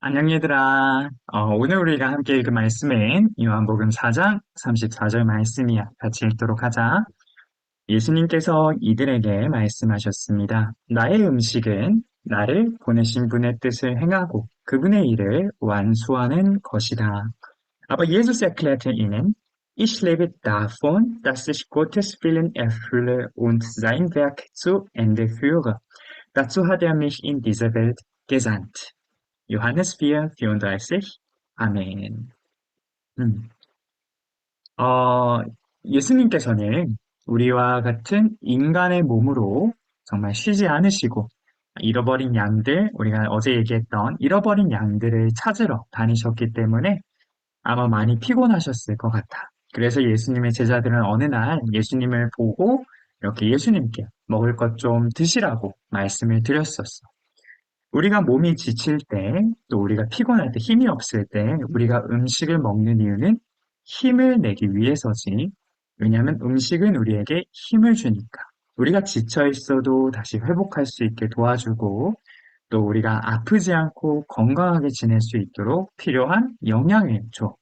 안녕 얘들아. 오늘 우리가 함께 읽을 말씀은 요한복음 4장 34절 말씀이야. 같이 읽도록 하자. 예수님께서 이들에게 말씀하셨습니다. 나의 음식은 나를 보내신 분의 뜻을 행하고 그분의 일을 완수하는 것이다. Aber Jesus erklärte ihnen, ich lebe davon, dass ich Gottes Willen erfülle und sein Werk zu Ende führe. Dazu hat er mich in diese Welt gesandt. Johannes 4, 34. 아멘. 음. 어, 예수님께서는 우리와 같은 인간의 몸으로 정말 쉬지 않으시고, 잃어버린 양들, 우리가 어제 얘기했던 잃어버린 양들을 찾으러 다니셨기 때문에 아마 많이 피곤하셨을 것 같아. 그래서 예수님의 제자들은 어느 날 예수님을 보고 이렇게 예수님께 먹을 것 좀 드시라고 말씀을 드렸었어. 우리가 몸이 지칠 때, 또 우리가 피곤할 때, 힘이 없을 때, 우리가 음식을 먹는 이유는 힘을 내기 위해서지. 왜냐하면 음식은 우리에게 힘을 주니까. 우리가 지쳐 있어도 다시 회복할 수 있게 도와주고, 또 우리가 아프지 않고 건강하게 지낼 수 있도록 필요한 영양을 줘.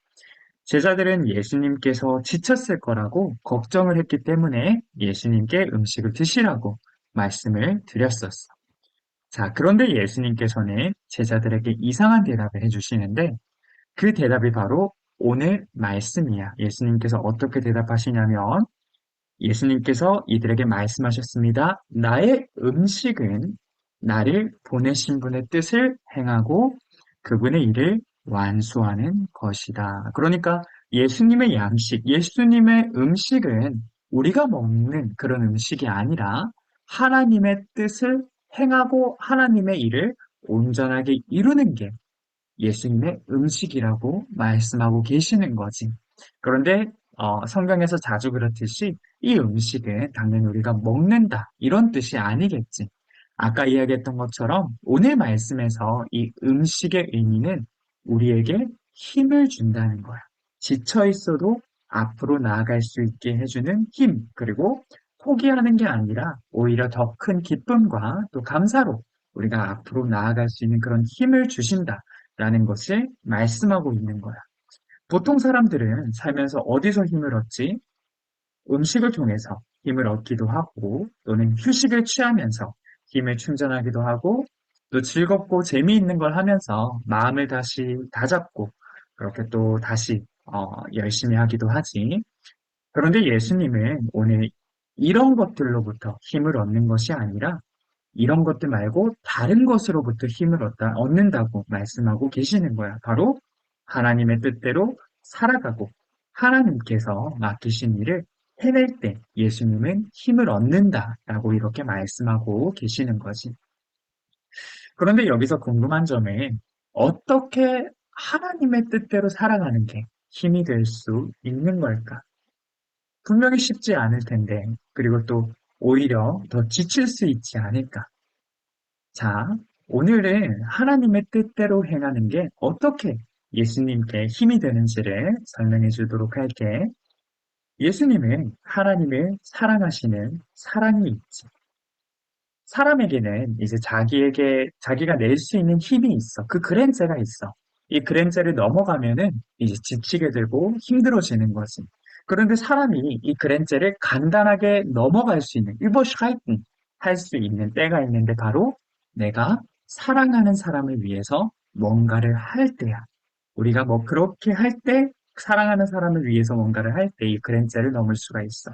제자들은 예수님께서 지쳤을 거라고 걱정을 했기 때문에 예수님께 음식을 드시라고 말씀을 드렸었어. 자, 그런데 예수님께서는 제자들에게 이상한 대답을 해주시는데 그 대답이 바로 오늘 말씀이야. 예수님께서 어떻게 대답하시냐면 예수님께서 이들에게 말씀하셨습니다. 나의 음식은 나를 보내신 분의 뜻을 행하고 그분의 일을 완수하는 것이다. 그러니까 예수님의 양식, 예수님의 음식은 우리가 먹는 그런 음식이 아니라 하나님의 뜻을 행하고 하나님의 일을 온전하게 이루는 게 예수님의 음식이라고 말씀하고 계시는 거지. 그런데 성경에서 자주 그렇듯이 이 음식은 당연히 우리가 먹는다 이런 뜻이 아니겠지. 아까 이야기했던 것처럼 오늘 말씀에서 이 음식의 의미는 우리에게 힘을 준다는 거야. 지쳐 있어도 앞으로 나아갈 수 있게 해주는 힘, 그리고 포기하는 게 아니라 오히려 더 큰 기쁨과 또 감사로 우리가 앞으로 나아갈 수 있는 그런 힘을 주신다. 라는 것을 말씀하고 있는 거야. 보통 사람들은 살면서 어디서 힘을 얻지? 음식을 통해서 힘을 얻기도 하고, 또는 휴식을 취하면서 힘을 충전하기도 하고, 또 즐겁고 재미있는 걸 하면서 마음을 다시 다잡고, 그렇게 또 다시 열심히 하기도 하지. 그런데 예수님은 오늘 이런 것들로부터 힘을 얻는 것이 아니라 이런 것들 말고 다른 것으로부터 힘을 얻는다고 말씀하고 계시는 거야. 바로 하나님의 뜻대로 살아가고 하나님께서 맡기신 일을 해낼 때 예수님은 힘을 얻는다라고 이렇게 말씀하고 계시는 거지. 그런데 여기서 궁금한 점은 어떻게 하나님의 뜻대로 살아가는 게 힘이 될 수 있는 걸까? 분명히 쉽지 않을 텐데, 그리고 또 오히려 더 지칠 수 있지 않을까? 자, 오늘은 하나님의 뜻대로 행하는 게 어떻게 예수님께 힘이 되는지를 설명해 주도록 할게. 예수님은 하나님을 사랑하시는 사랑이 있지. 사람에게는 이제 자기가 낼 수 있는 힘이 있어. 그 그랜저가 있어. 이 그랜저를 넘어가면은 이제 지치게 되고 힘들어지는 거지. 그런데 사람이 이 그랜저를 간단하게 넘어갈 수 있는, überschreiten 할 수 있는 때가 있는데 바로 내가 사랑하는 사람을 위해서 뭔가를 할 때야. 우리가 뭐 그렇게 할 때, 사랑하는 사람을 위해서 뭔가를 할 때 이 그랜저를 넘을 수가 있어.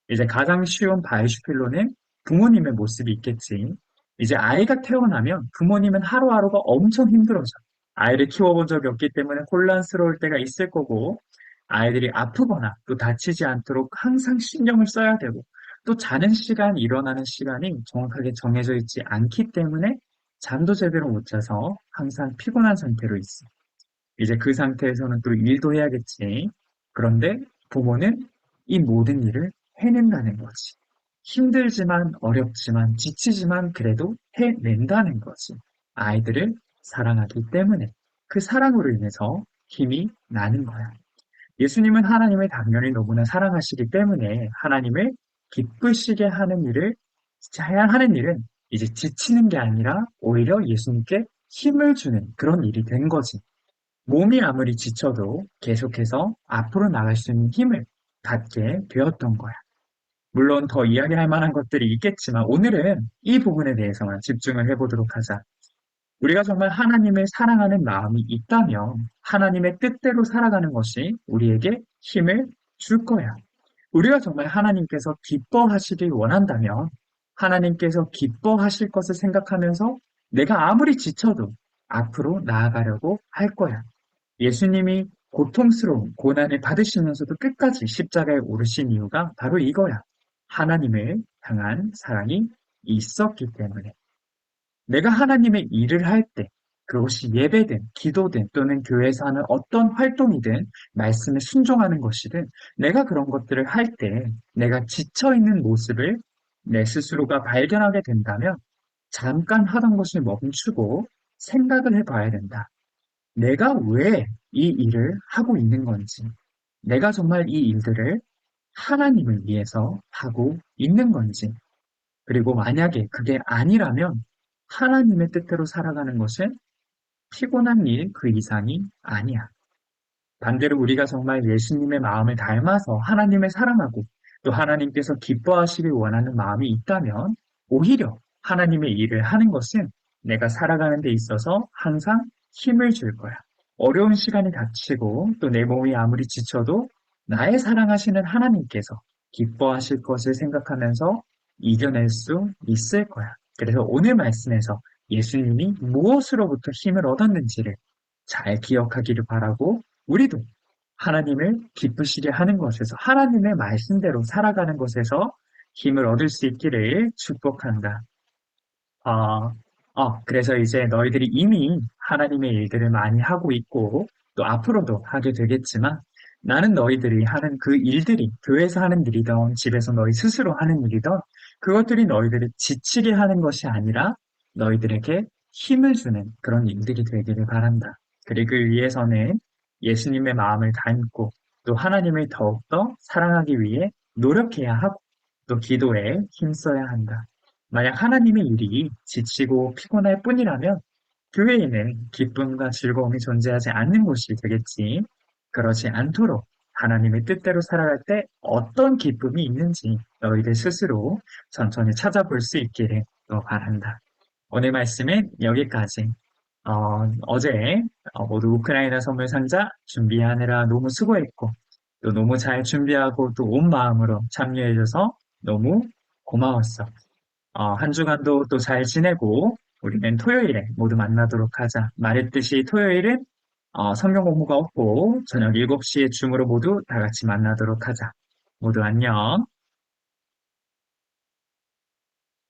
이제 가장 쉬운 바이슈필로는 부모님의 모습이 있겠지. 이제 아이가 태어나면 부모님은 하루하루가 엄청 힘들어져. 아이를 키워본 적이 없기 때문에 혼란스러울 때가 있을 거고, 아이들이 아프거나 또 다치지 않도록 항상 신경을 써야 되고, 또 자는 시간, 일어나는 시간이 정확하게 정해져 있지 않기 때문에 잠도 제대로 못 자서 항상 피곤한 상태로 있어. 이제 그 상태에서는 또 일도 해야겠지. 그런데 부모는 이 모든 일을 해낸다는 거지. 힘들지만 어렵지만 지치지만 그래도 해낸다는 거지. 아이들을 사랑하기 때문에 그 사랑으로 인해서 힘이 나는 거야. 예수님은 하나님을 당연히 너무나 사랑하시기 때문에 하나님을 기쁘시게 하는 일을 하는 일은 이제 지치는 게 아니라 오히려 예수님께 힘을 주는 그런 일이 된 거지. 몸이 아무리 지쳐도 계속해서 앞으로 나갈 수 있는 힘을 갖게 되었던 거야. 물론 더 이야기할 만한 것들이 있겠지만 오늘은 이 부분에 대해서만 집중을 해보도록 하자. 우리가 정말 하나님을 사랑하는 마음이 있다면 하나님의 뜻대로 살아가는 것이 우리에게 힘을 줄 거야. 우리가 정말 하나님께서 기뻐하시길 원한다면 하나님께서 기뻐하실 것을 생각하면서 내가 아무리 지쳐도 앞으로 나아가려고 할 거야. 예수님이 고통스러운 고난을 받으시면서도 끝까지 십자가에 오르신 이유가 바로 이거야. 하나님을 향한 사랑이 있었기 때문에. 내가 하나님의 일을 할 때, 그것이 예배든, 기도든, 또는 교회에서 하는 어떤 활동이든, 말씀에 순종하는 것이든, 내가 그런 것들을 할 때, 내가 지쳐있는 모습을 내 스스로가 발견하게 된다면, 잠깐 하던 것을 멈추고 생각을 해봐야 된다. 내가 왜 이 일을 하고 있는 건지, 내가 정말 이 일들을 하나님을 위해서 하고 있는 건지, 그리고 만약에 그게 아니라면 하나님의 뜻대로 살아가는 것은 피곤한 일 그 이상이 아니야. 반대로 우리가 정말 예수님의 마음을 닮아서 하나님을 사랑하고 또 하나님께서 기뻐하시길 원하는 마음이 있다면 오히려 하나님의 일을 하는 것은 내가 살아가는 데 있어서 항상 힘을 줄 거야. 어려운 시간이 닥치고 또 내 몸이 아무리 지쳐도 나의 사랑하시는 하나님께서 기뻐하실 것을 생각하면서 이겨낼 수 있을 거야. 그래서 오늘 말씀에서 예수님이 무엇으로부터 힘을 얻었는지를 잘 기억하기를 바라고 우리도 하나님을 기쁘시게 하는 것에서 하나님의 말씀대로 살아가는 것에서 힘을 얻을 수 있기를 축복한다. 어, 그래서 이제 너희들이 이미 하나님의 일들을 많이 하고 있고 또 앞으로도 하게 되겠지만 나는 너희들이 하는 그 일들이 교회에서 하는 일이든 집에서 너희 스스로 하는 일이든 그것들이 너희들을 지치게 하는 것이 아니라 너희들에게 힘을 주는 그런 일들이 되기를 바란다. 그리고 그 위해서는 예수님의 마음을 닮고 또 하나님을 더욱더 사랑하기 위해 노력해야 하고 또 기도에 힘써야 한다. 만약 하나님의 일이 지치고 피곤할 뿐이라면 교회에는 기쁨과 즐거움이 존재하지 않는 곳이 되겠지. 그러지 않도록 하나님의 뜻대로 살아갈 때 어떤 기쁨이 있는지 너희들 스스로 천천히 찾아볼 수 있기를 또 바란다. 오늘 말씀은 여기까지. 어제 모두 우크라이나 선물 상자 준비하느라 너무 수고했고 또 너무 잘 준비하고 또 온 마음으로 참여해줘서 너무 고마웠어. 한 주간도 또 잘 지내고 우리는 토요일에 모두 만나도록 하자. 말했듯이 토요일은 성경 공부가 없고 저녁 7시에 줌으로 모두 다 같이 만나도록 하자. 모두 안녕.